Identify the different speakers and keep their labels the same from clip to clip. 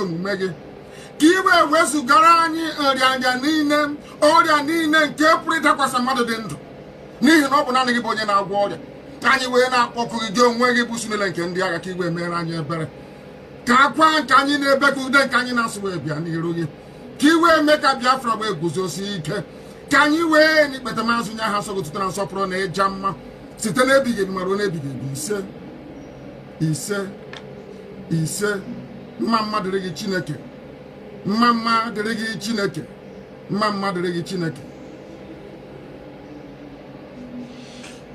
Speaker 1: omume gị ka iwe wezugara anyị nrịanja niile ọrịa niile nke pụrụ ịdakwasị mmadụ dị ndụ n'ihi na ọ bụ naanị gị bụ onye na-agwọ ọrịa ka anyị wee na-akpọkụ gị onwe gị bụ Sunele nke ndị agha ka iwe mere anyị ebere ka akwa nke anyị na-ebe ka ude nke anyị na-asụ wee bịa n'iru gị ka iwe mee ka Biafra wee guzosi ike ka anyị wee n'ikpeta maazị nye ha sọgotụtara nsọpụrụ na ịja mma site n'ebighị ebi ma ruo n'ebighị ebi ise mma dịrị gị Chineke mma dịrị gị Chineke mma dịrị gị Chineke.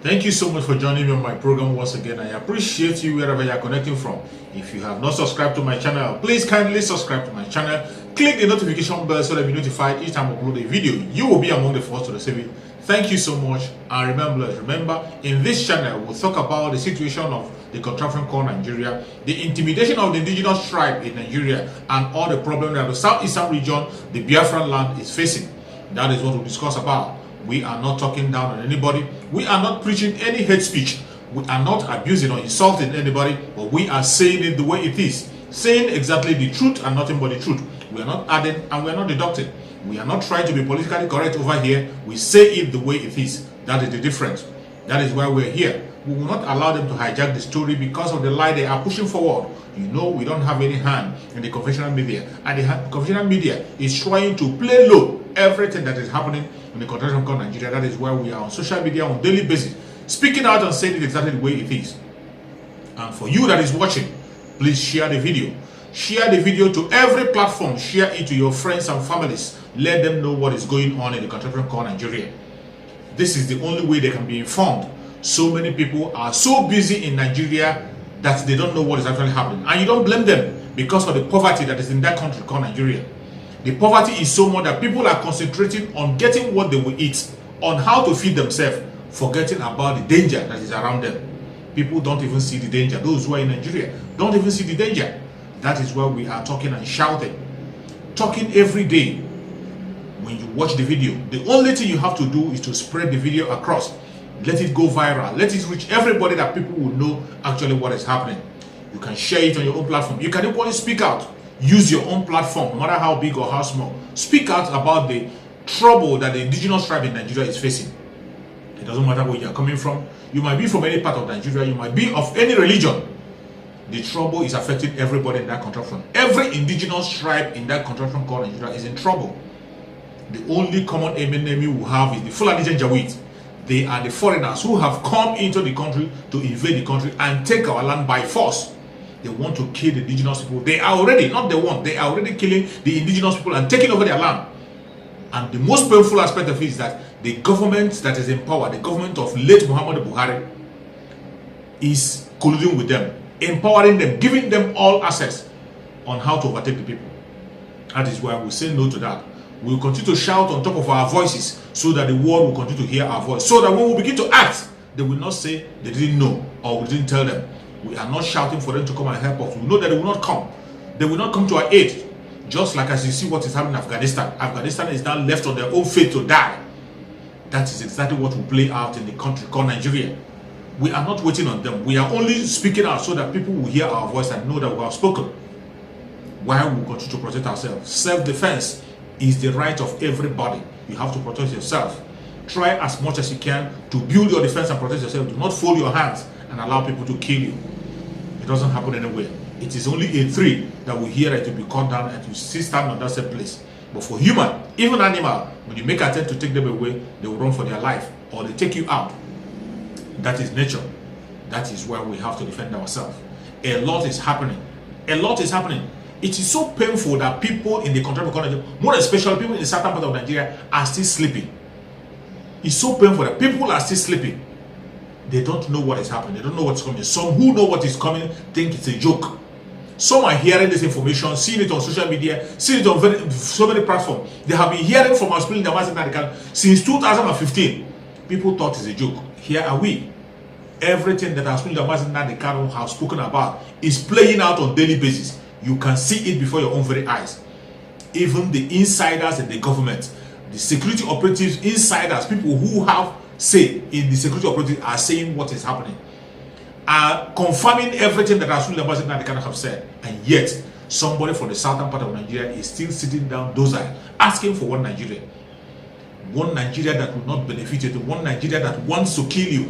Speaker 2: Thank you so much for joining me on my program once again. I appreciate you wherever you are connecting from. If you have not subscribed to my channel, please kindly subscribe to my channel. Click the notification bell so that you'll be notified each time I upload a video. You will be among the first to receive it. Thank you so much. And remember, in this channel, we'll talk about the situation of the contraption called Nigeria, the intimidation of the indigenous tribe in Nigeria, and all the problems that the southeastern region, the Biafran land, is facing. That is what we'll discuss about. We are not talking down on anybody. We are not preaching any hate speech. We are not abusing or insulting anybody, but we are saying it the way it is. Saying exactly the truth and nothing but the truth. We are not adding and we are not deducting. We are not trying to be politically correct over here. We say it the way it is. That is the difference. That is why we're here. We will not allow them to hijack the story because of the lie they are pushing forward. You know, we don't have any hand in the conventional media. And the conventional media is trying to play low everything that is happening in the contraption called Nigeria. That is why we are on social media on a daily basis, speaking out and saying it exactly the way it is. And for you that is watching, please share the video. Share the video to every platform. Share it to your friends and families. Let them know what is going on in the contraption called Nigeria. This is the only way they can be informed. So many people are so busy in Nigeria that they don't know what is actually happening. And you don't blame them because of the poverty that is in that country called Nigeria. The poverty is so much that people are concentrating on getting what they will eat, on how to feed themselves, forgetting about the danger that is around them. People don't even see the danger. Those who are in Nigeria don't even see the danger. That is why we are talking and shouting. Talking every day. When you watch the video, the only thing you have to do is to spread the video across. Let it go viral. Let it reach everybody that people will know actually what is happening. You can share it on your own platform. You can equally speak out. Use your own platform, no matter how big or how small. Speak out about the trouble that the indigenous tribe in Nigeria is facing. It doesn't matter where you are coming from. You might be from any part of Nigeria. You might be of any religion. The trouble is affecting everybody in that contraption. Every indigenous tribe in that contraption called Nigeria is in trouble. The only common enemy we have is the fulanization. They are the foreigners who have come into the country to invade the country and take our land by force. They want to kill the indigenous people. They are already, not the one, they are already killing the indigenous people and taking over their land. And the most painful aspect of it is that the government that is in power, the government of late Muhammadu Buhari, is colluding with them, empowering them, giving them all access on how to overtake the people. That is why we say no to that. We will continue to shout on top of our voices so that the world will continue to hear our voice. So that when we begin to act, they will not say they didn't know or we didn't tell them. We are not shouting for them to come and help us. We know that they will not come. They will not come to our aid. Just like as you see what is happening in Afghanistan. Afghanistan is now left on their own fate to die. That is exactly what will play out in the country called Nigeria. We are not waiting on them. We are only speaking out so that people will hear our voice and know that we have spoken. While we continue to protect ourselves. Self-defense is the right of everybody. You have to protect yourself. Try as much as you can to build your defense and protect yourself. Do not fold your hands and allow people to kill you. It doesn't happen anywhere. It is only a tree that will hear it to be cut down and to still stand on that same place. But for human, even animal, when you make an attempt to take them away, they will run for their life or they take you out. That is nature. That is where we have to defend ourselves. A lot is happening. A lot is happening. It is so painful that people in the contraption economy, more especially people in the southern part of Nigeria, are still sleeping. It's so painful that people are still sleeping. They don't know what is happening. They don't know what's coming. Some who know what is coming think it's a joke. Some are hearing this information, seeing it on social media, seeing it on so many platforms. They have been hearing from us in the MAZI since 2015. People thought it's a joke. Here are we. Everything that has been the MAZI have spoken about is playing out on a daily basis. You can see it before your own very eyes. Even the insiders in the government, the security operatives, insiders, people who have say in the security operatives are saying what is happening, are confirming everything that Asorock have said, and yet somebody from the southern part of Nigeria is still sitting down docile, asking for one Nigeria. One Nigeria that will not benefit you, one Nigeria that wants to kill you,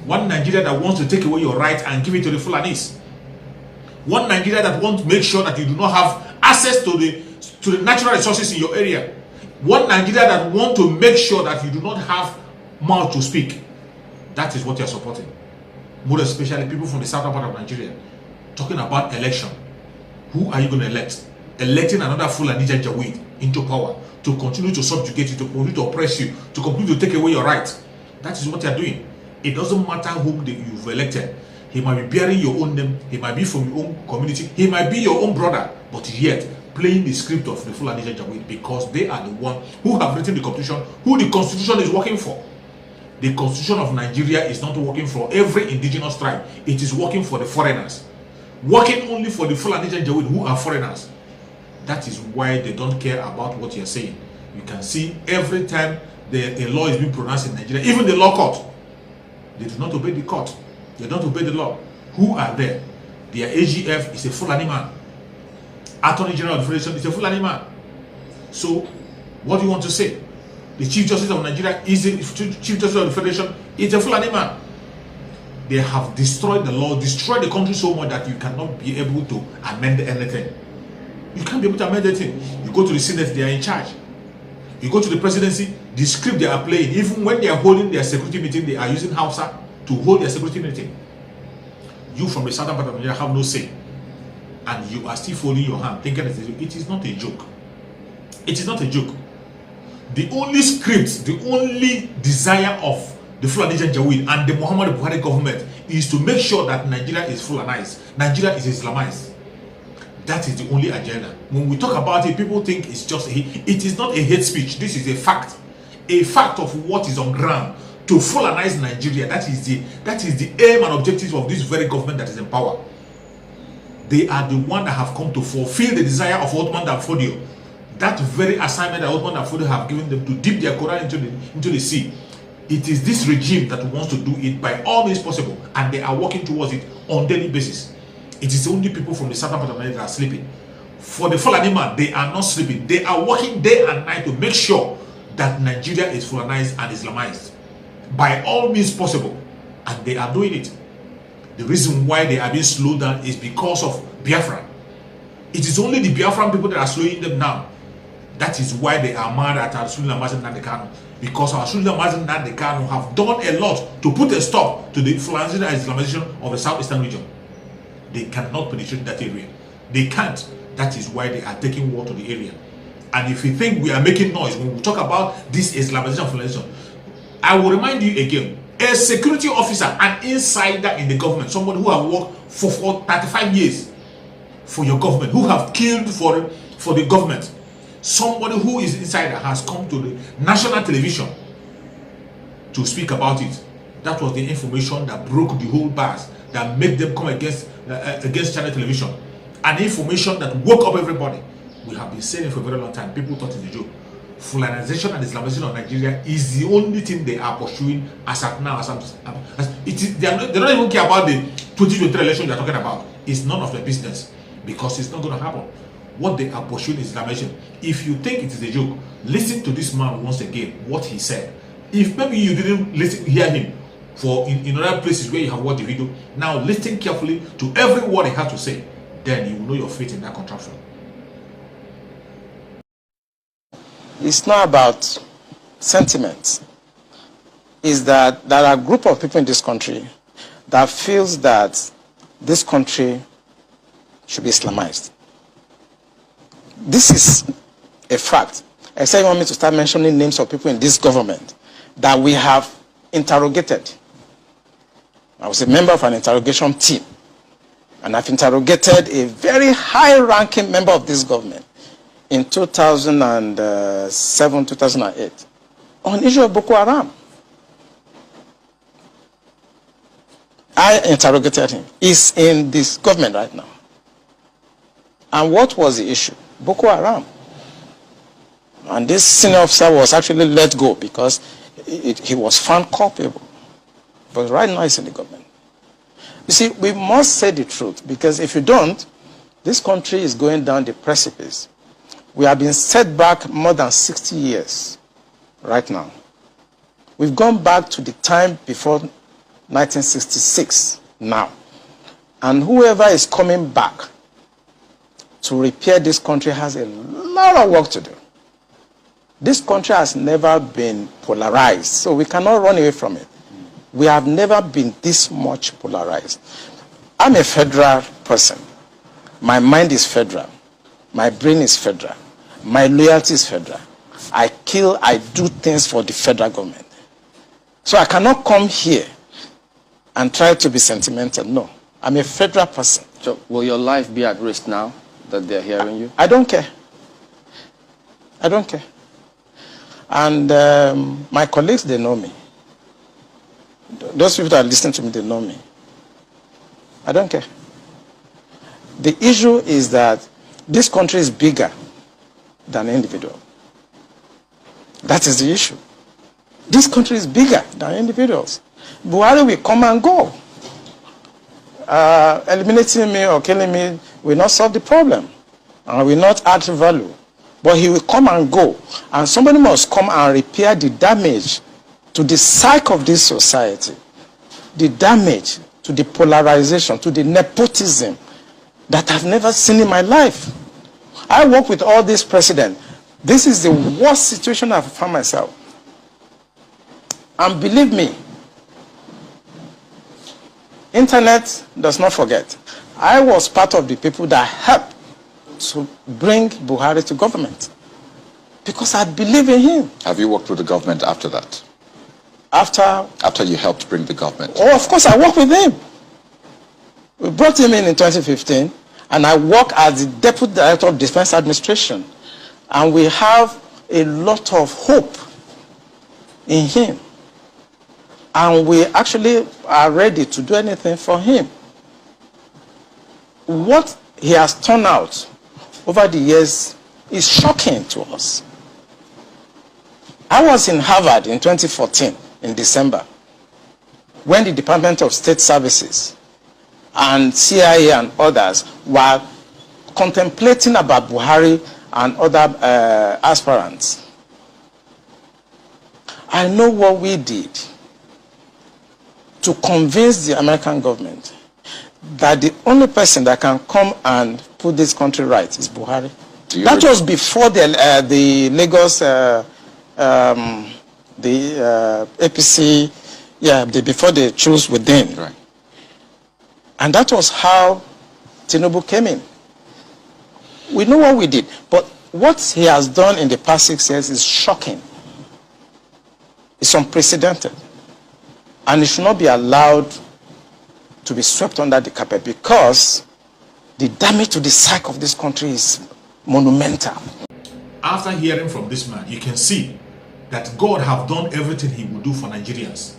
Speaker 2: one Nigeria that wants to take away your rights and give it to the Fulanis. One Nigeria that wants to make sure that you do not have access to the natural resources in your area. One Nigeria that wants to make sure that you do not have mouth to speak. That is what you are supporting. More especially people from the southern part of Nigeria. Talking about election. Who are you going to elect? Electing another Fulani Janjaweed into power to continue to subjugate you, to continue to oppress you, to continue to take away your rights. That is what you are doing. It doesn't matter whom you've elected. He might be bearing your own name, he might be from your own community, he might be your own brother, but yet playing the script of the Fulani Janjaweed because they are the one who have written the constitution, who the constitution is working for. The constitution of Nigeria is not working for every indigenous tribe. It is working for the foreigners. Working only for the Fulani Janjaweed who are foreigners. That is why they don't care about what you are saying. You can see every time a law is being pronounced in Nigeria, even the law court, they do not obey the court. They don't obey the law. Who are there? Their AGF is a Fulani man. Attorney General of the Federation is a Fulani man. So, what do you want to say? The Chief Justice of Nigeria is a Chief Justice of the Federation is a Fulani man. They have destroyed the law, destroyed the country so much that you cannot be able to amend anything. You can't be able to amend anything. You go to the Senate, they are in charge. You go to the presidency, the script they are playing, even when they are holding their security meeting, they are using Hausa to hold their security meeting. You from the southern part of Nigeria have no say. And you are still folding your hand, thinking it is not a joke. It is not a joke. The only script, the only desire of the Fulani Janjaweed and the Muhammadu Buhari government is to make sure that Nigeria is Fulanized. Nigeria is Islamized. That is the only agenda. When we talk about it, people think it's just it is not a hate speech. This is a fact. A fact of what is on ground. To Fulanize Nigeria, that is the aim and objective of this very government that is in power. They are the one that have come to fulfill the desire of Othman Danfodio. That very assignment that Othman Danfodio have given them to dip their Quran into the sea. It is this regime that wants to do it by all means possible, and they are working towards it on daily basis. It is only people from the southern part of Nigeria that are sleeping. For the Fulani man, they are not sleeping. They are working day and night to make sure that Nigeria is Fulanized and Islamized by all means possible, and they are doing it. The reason why they are being slowed down is because of Biafra. It is only the Biafran people that are slowing them down. That is why they are mad at Asorock, KANU, because Asorock and KANU have done a lot to put a stop to the fulanization and Islamization of the southeastern region. They cannot penetrate that area. They can't. That is why they are taking war to the area. And if you think we are making noise when we talk about this Islamization and fulanization, I will remind you again, a security officer, an insider in the government, somebody who has worked for 35 years for your government, who have killed for the government, somebody who is insider has come to the national television to speak about it. That was the information that broke the whole bars, that made them come against channel television. An information that woke up everybody. We have been saying it for a very long time. People thought it's a joke. Fulanization and Islamization of Nigeria is the only thing they are pursuing as at now. They don't even care about the 2023 election you're talking about. It's none of their business, because it's not going to happen. What they are pursuing is Islamization. If you think it is a joke, listen to this man once again, what he said. If maybe you didn't hear him in other places where you have watched the video, now listen carefully to every word he had to say. Then you will know your fate in that contraption.
Speaker 3: It's not about sentiments. It's that there are a group of people in this country that feels that this country should be Islamized. This is a fact. I say you want me to start mentioning names of people in this government that we have interrogated. I was a member of an interrogation team, and I've interrogated a very high-ranking member of this government in 2007, 2008 on issue of Boko Haram. I interrogated him. He's in this government right now. And what was the issue? Boko Haram. And this senior officer was actually let go because he was found culpable. But right now he's in the government. You see, we must say the truth, because if you don't, This country is going down the precipice. We have been set back more than 60 years right now. We've gone back to the time before 1966 now. And whoever is coming back to repair this country has a lot of work to do. This country has never been polarized, so we cannot run away from it. We have never been this much polarized. I'm a federal person. My mind is federal. My brain is federal. My loyalty is federal. I do things for the federal government. So I cannot come here and try to be sentimental. No, I'm a federal person.
Speaker 4: So will your life be at risk now that they're hearing you?
Speaker 3: I don't care. I don't care. And my colleagues, they know me. Those people that are listening to me, they know me. I don't care. The issue is that this country is bigger than individual. That is the issue. This country is bigger than individuals. Buhari will come and go. Eliminating me or killing me will not solve the problem and will not add value. But he will come and go. And somebody must come and repair the damage to the psyche of this society, the damage to the polarization, to the nepotism that I've never seen in my life. I work with all these presidents. This is the worst situation I've found myself. And believe me, internet does not forget. I was part of the people that helped to bring Buhari to government because I believe in him.
Speaker 5: Have you worked with the government after that?
Speaker 3: After
Speaker 5: you helped bring the government?
Speaker 3: Oh, of course, I worked with him. We brought him in 2015, and I work as the Deputy Director of Defense Administration. And we have a lot of hope in him. And we actually are ready to do anything for him. What he has turned out over the years is shocking to us. I was in Harvard in 2014, in December, when the Department of State Services and CIA and others were contemplating about Buhari and other aspirants. I know what we did to convince the American government that the only person that can come and put this country right is Buhari. That was before the Lagos, APC, before they chose within.
Speaker 5: Right.
Speaker 3: And that was how Tinubu came in. We know what we did, but what he has done in the past 6 years is shocking. It's unprecedented. And it should not be allowed to be swept under the carpet because the damage to the psyche of this country is monumental.
Speaker 2: After hearing from this man, you can see that God have done everything he would do for Nigerians.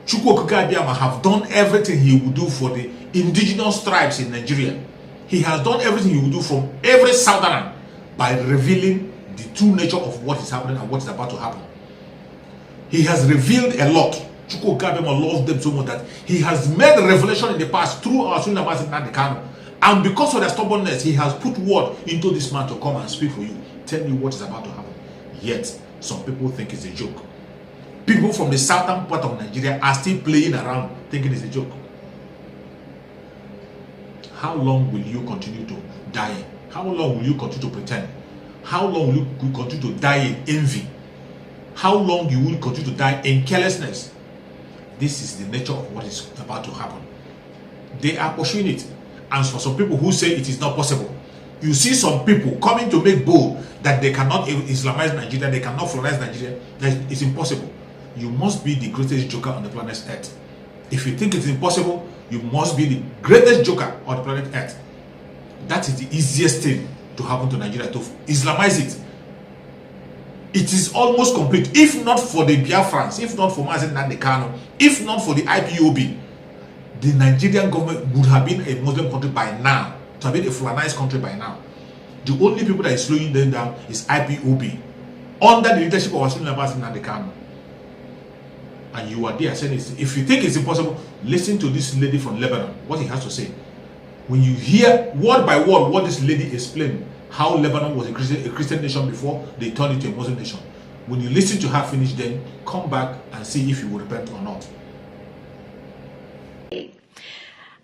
Speaker 2: Chukwu Okike Abiyama have done everything he would do for the indigenous tribes in Nigeria. He has done everything he would do from every southerner by revealing the true nature of what is happening and what is about to happen. He has revealed a lot. Chukwu Okike Abiyama loves them so much that he has made a revelation in the past through our Islamization KANU. And because of their stubbornness, he has put word into this man to come and speak for you, tell you what is about to happen. Yet, some people think it's a joke. People from the southern part of Nigeria are still playing around thinking it's a joke. How long will you continue to die? How long will you continue to pretend? How long will you continue to die in envy? How long you will continue to die in carelessness? This is the nature of what is about to happen. They are pursuing it. And for some people who say it is not possible, you see some people coming to make bold that they cannot Islamize Nigeria, they cannot fulanize Nigeria, that it's impossible. You must be the greatest joker on the planet Earth. If you think it's impossible, you must be the greatest joker on the planet Earth. That is the easiest thing to happen to Nigeria, to Islamize it. It is almost complete. If not for the Biafrans, if not for MAZI, KANU, if not for the IPOB, the Nigerian government would have been a Muslim country by now, to have been a fulanized country by now. The only people that is slowing them down is IPOB, under the leadership of MAZI, KANU. And you are there saying, if you think it's impossible, listen to this lady from Lebanon, what he has to say. When you hear word by word what this lady explained, how Lebanon was a Christian nation before they turned it to a Muslim nation. When you listen to her finish, then come back and see if you will repent or not.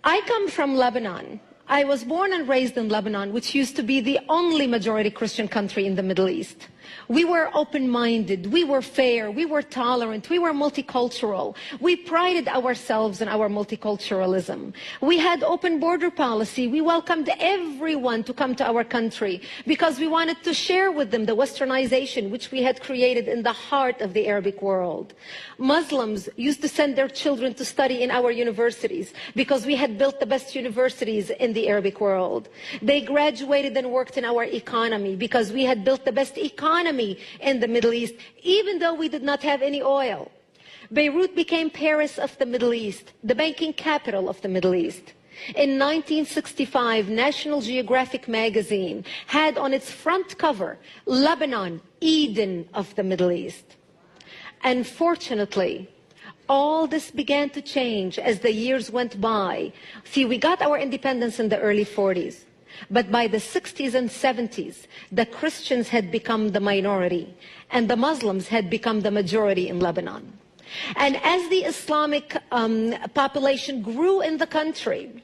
Speaker 6: I come from Lebanon. I was born and raised in Lebanon, which used to be the only majority Christian country in the Middle East. We were open-minded, we were fair, we were tolerant, we were multicultural. We prided ourselves in our multiculturalism. We had open border policy. We welcomed everyone to come to our country because we wanted to share with them the westernization which we had created in the heart of the Arabic world. Muslims used to send their children to study in our universities because we had built the best universities in the Arabic world. They graduated and worked in our economy because we had built the best economy in the Middle East, even though we did not have any oil. Beirut became Paris of the Middle East, the banking capital of the Middle East. In 1965, National Geographic magazine had on its front cover, Lebanon, Eden of the Middle East. Unfortunately, all this began to change as the years went by. See, we got our independence in the early 40s. But by the 60s and 70s, the Christians had become the minority and the Muslims had become the majority in Lebanon. And as the Islamic population grew in the country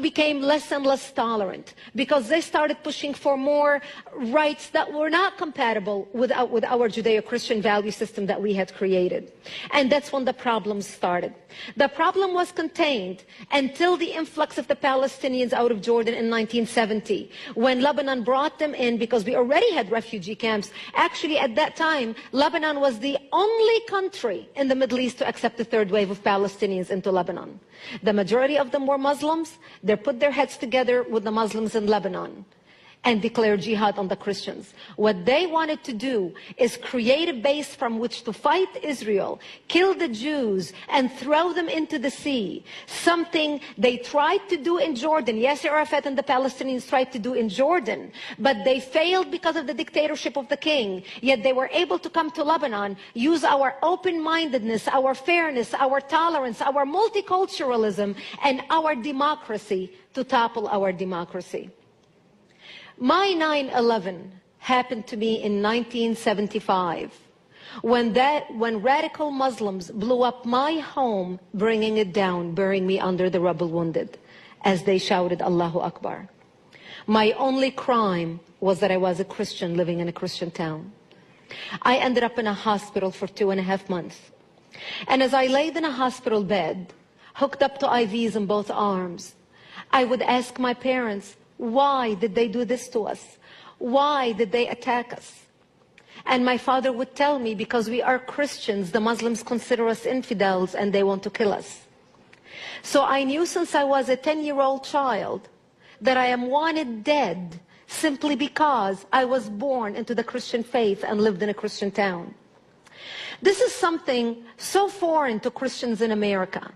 Speaker 6: became less and less tolerant because they started pushing for more rights that were not compatible with our Judeo-Christian value system that we had created. And that's when the problems started. The problem was contained until the influx of the Palestinians out of Jordan in 1970, when Lebanon brought them in because we already had refugee camps. Actually, at that time, Lebanon was the only country in the Middle East to accept the third wave of Palestinians into Lebanon. The majority of them were Muslims. They put their heads together with the Muslims in Lebanon and declared jihad on the Christians. What they wanted to do is create a base from which to fight Israel, kill the Jews, and throw them into the sea. Something they tried to do in Jordan. Yasser Arafat and the Palestinians tried to do in Jordan, but they failed because of the dictatorship of the king. Yet they were able to come to Lebanon, use our open-mindedness, our fairness, our tolerance, our multiculturalism, and our democracy to topple our democracy. My 9/11 happened to me in 1975 when radical Muslims blew up my home, bringing it down, burying me under the rubble wounded as they shouted Allahu Akbar. My only crime was that I was a Christian living in a Christian town. I ended up in a hospital for 2.5 months. And as I laid in a hospital bed, hooked up to IVs in both arms, I would ask my parents, why did they do this to us? Why did they attack us? And my father would tell me, because we are Christians, the Muslims consider us infidels and they want to kill us. So I knew since I was a 10-year-old child that I am wanted dead simply because I was born into the Christian faith and lived in a Christian town. This is something so foreign to Christians in America.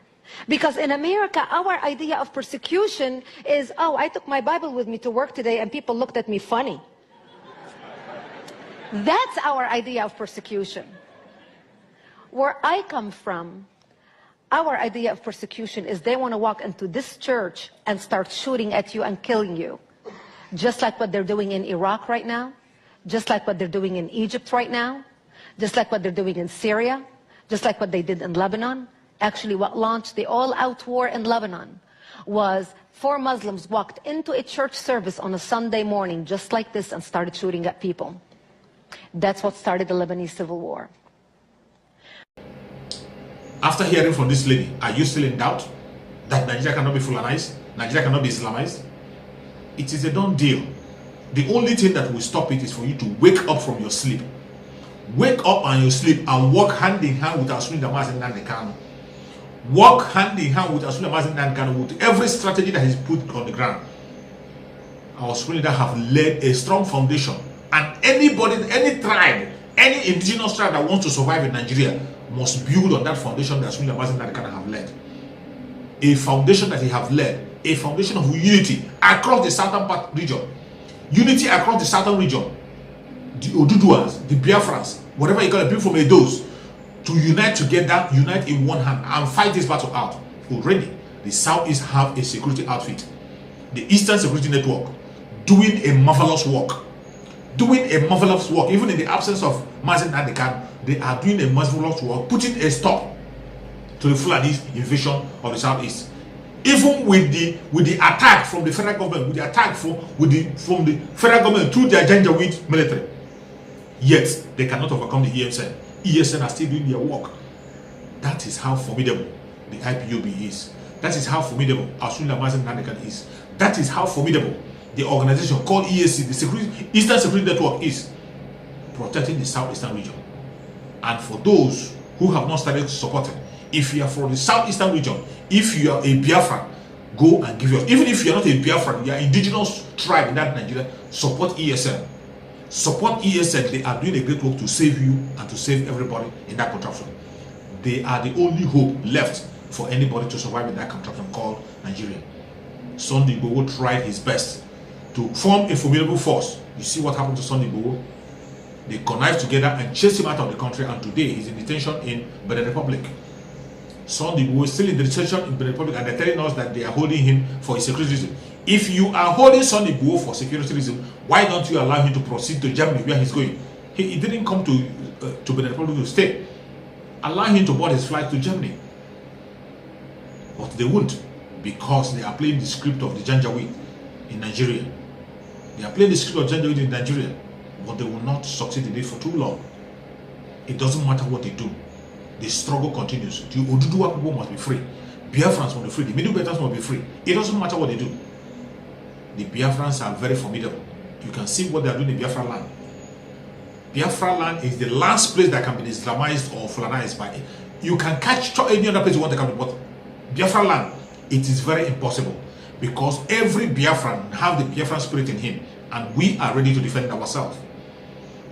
Speaker 6: Because in America, our idea of persecution is, oh, I took my Bible with me to work today and people looked at me funny. That's our idea of persecution. Where I come from, our idea of persecution is they want to walk into this church and start shooting at you and killing you. Just like what they're doing in Iraq right now, just like what they're doing in Egypt right now, just like what they're doing in Syria, just like what they did in Lebanon. Actually, what launched the all-out war in Lebanon was 4 Muslims walked into a church service on a Sunday morning just like this and started shooting at people. That's what started the Lebanese civil war.
Speaker 2: After hearing from this lady, are you still in doubt that Nigeria cannot be fulanized? Nigeria cannot be Islamized? It is a done deal. The only thing that will stop it is for you to wake up from your sleep. Wake up on your sleep and walk hand in hand with Asorock. KANU. Work hand in hand with Asulamasin with every strategy that is put on the ground. Our school leaders have laid a strong foundation, and anybody, any tribe, any indigenous tribe that wants to survive in Nigeria must build on that foundation that Asulamasin have led. A foundation that he have led, a foundation of unity across the southern part region, unity across the southern region, the Oduduans, the Biafrans, whatever you call it, people from Edos, to unite together, unite in one hand and fight this battle out. Already, the Southeast have a security outfit. the Eastern Security Network, doing a marvelous work. Doing a marvelous work. Even in the absence of MAZI and KANU, they are doing a marvelous work, putting a stop to the Fulani invasion of the Southeast. Even with the attack from the federal government, with the attack from the federal government through their Janjaweed military, yet they cannot overcome the ESN. ESN are still doing their work. That is how formidable the IPOB is. That is how formidable Asulamas and is. That is how formidable the organization called ESC, the Eastern Security Network, is, protecting the Southeastern region. And for those who have not started supporting, if you are from the Southeastern region, if you are a Biafran, go and give yours. Even if you are not a Biafran, you are indigenous tribe in that Nigeria, support ESN. Support ESN. They are doing a great work to save you and to save everybody in that contraption. They are the only hope left for anybody to survive in that contraption called Nigeria. Sunday Igboho tried his best to form a formidable force. You see what happened to Sunday Igboho? They connived together and chased him out of the country, and today he's in detention in Benin Republic. Sunday Igboho is still in detention in Benin Republic, and they're telling us that they are holding him for a security reason. If you are holding Sunday Igboho for security reason, why don't you allow him to proceed to Germany where he's going? He didn't come to Benin Republic to stay. Allow him to board his flight to Germany. But they won't, because they are playing the script of the Janjaweed in Nigeria. They are playing the script of Janjaweed in Nigeria, but they will not succeed in it for too long. It doesn't matter what they do. The struggle continues. The Oduduwa people must be free. Biafrans must be free. The Middle Belters must be free. It doesn't matter what they do. The Biafrans are very formidable. You can see what they are doing in Biafra land. Biafra land is the last place that can be Islamized or fulanized by it. You can catch any other place you want to come to, but Biafra land, it is very impossible, because every Biafran have the Biafran spirit in him, and we are ready to defend ourselves.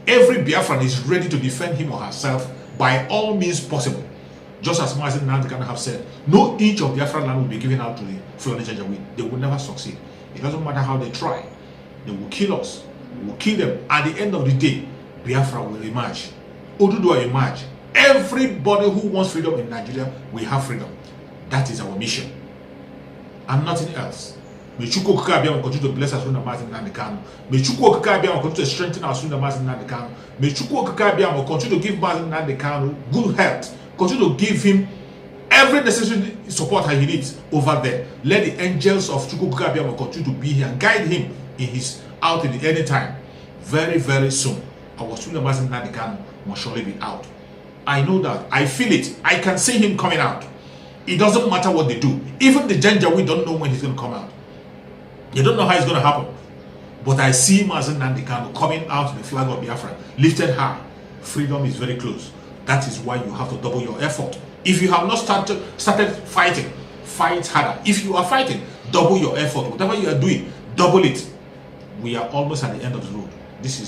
Speaker 2: Every Biafran is ready to defend him or herself by all means possible. Just as MAZI and NNAMDI have said, no inch of Biafra land will be given out to the Fulani Janjaweed. They will never succeed. It doesn't matter how they try. They will kill us. We will kill them. At the end of the day, Biafra will emerge. Oduduwa will emerge. Everybody who wants freedom in Nigeria will have freedom. That is our mission, and nothing else. May Chukwu Okike continue to bless us with the MAZI and KANU. May Chukwu Okike continue to strengthen us with the MAZI and KANU. May Chukwu Okike continue to give MAZI and KANU good health. Continue to give him every necessary support he needs over there. Let the angels of Chukwu Okike continue to be here and guide him in his out in any time. Very, very soon, our student MAZI and KANU must surely be out. I know that. I feel it. I can see him coming out. It doesn't matter what they do. Even the Janjaweed don't know when he's going to come out. They don't know how it's going to happen. But I see MAZI and KANU coming out with the flag of Biafra lifted high. Freedom is very close. That is why you have to double your effort. If you have not started fighting, fight harder. If you are fighting, double your effort. Whatever you are doing, double it. We are almost at the end of the road. This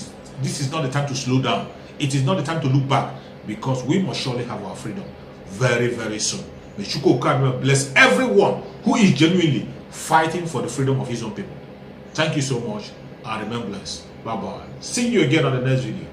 Speaker 2: is not the time to slow down. It is not the time to look back, because we must surely have our freedom very, very soon. May Chukwu Okike bless everyone who is genuinely fighting for the freedom of his own people. Thank you so much, and remain blessed. Bye-bye. See you again on the next video.